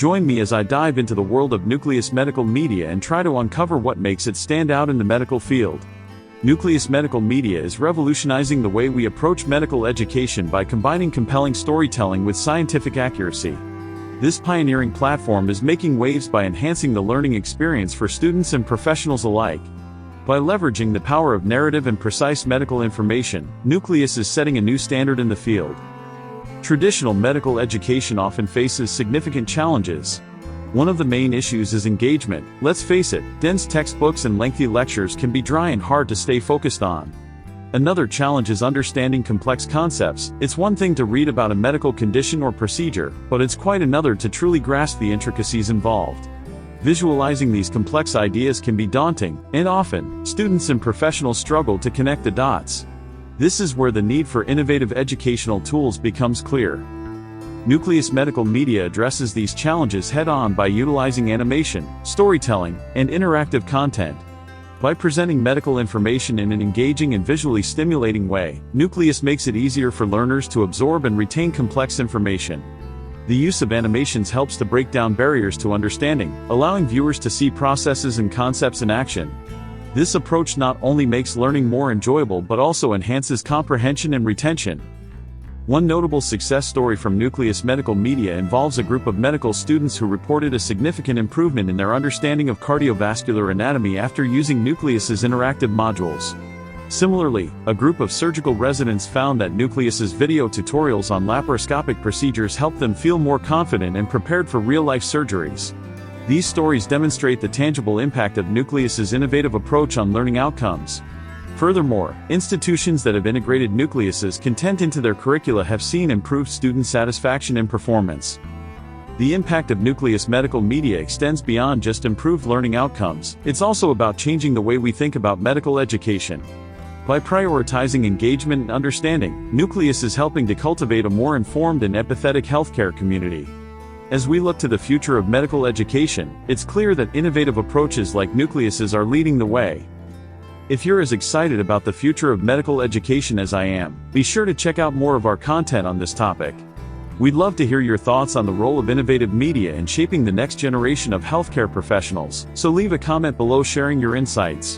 Join me as I dive into the world of NUCLEUS Medical Media and try to uncover what makes it stand out in the medical field. NUCLEUS Medical Media is revolutionizing the way we approach medical education by combining compelling storytelling with scientific accuracy. This pioneering platform is making waves by enhancing the learning experience for students and professionals alike. By leveraging the power of narrative and precise medical information, NUCLEUS is setting a new standard in the field. Traditional medical education often faces significant challenges. One of the main issues is engagement. Let's face it, dense textbooks and lengthy lectures can be dry and hard to stay focused on. Another challenge is understanding complex concepts. It's one thing to read about a medical condition or procedure, but it's quite another to truly grasp the intricacies involved. Visualizing these complex ideas can be daunting, and often, students and professionals struggle to connect the dots. This is where the need for innovative educational tools becomes clear. NUCLEUS Medical Media addresses these challenges head-on by utilizing animation, storytelling, and interactive content. By presenting medical information in an engaging and visually stimulating way, NUCLEUS makes it easier for learners to absorb and retain complex information. The use of animations helps to break down barriers to understanding, allowing viewers to see processes and concepts in action. This approach not only makes learning more enjoyable but also enhances comprehension and retention. One notable success story from NUCLEUS Medical Media involves a group of medical students who reported a significant improvement in their understanding of cardiovascular anatomy after using NUCLEUS's interactive modules. Similarly, a group of surgical residents found that NUCLEUS's video tutorials on laparoscopic procedures helped them feel more confident and prepared for real-life surgeries. These stories demonstrate the tangible impact of NUCLEUS's innovative approach on learning outcomes. Furthermore, institutions that have integrated NUCLEUS's content into their curricula have seen improved student satisfaction and performance. The impact of NUCLEUS Medical Media extends beyond just improved learning outcomes. It's also about changing the way we think about medical education. By prioritizing engagement and understanding, NUCLEUS is helping to cultivate a more informed and empathetic healthcare community. As we look to the future of medical education, it's clear that innovative approaches like NUCLEUS's are leading the way. If you're as excited about the future of medical education as I am, be sure to check out more of our content on this topic. We'd love to hear your thoughts on the role of innovative media in shaping the next generation of healthcare professionals, so leave a comment below sharing your insights.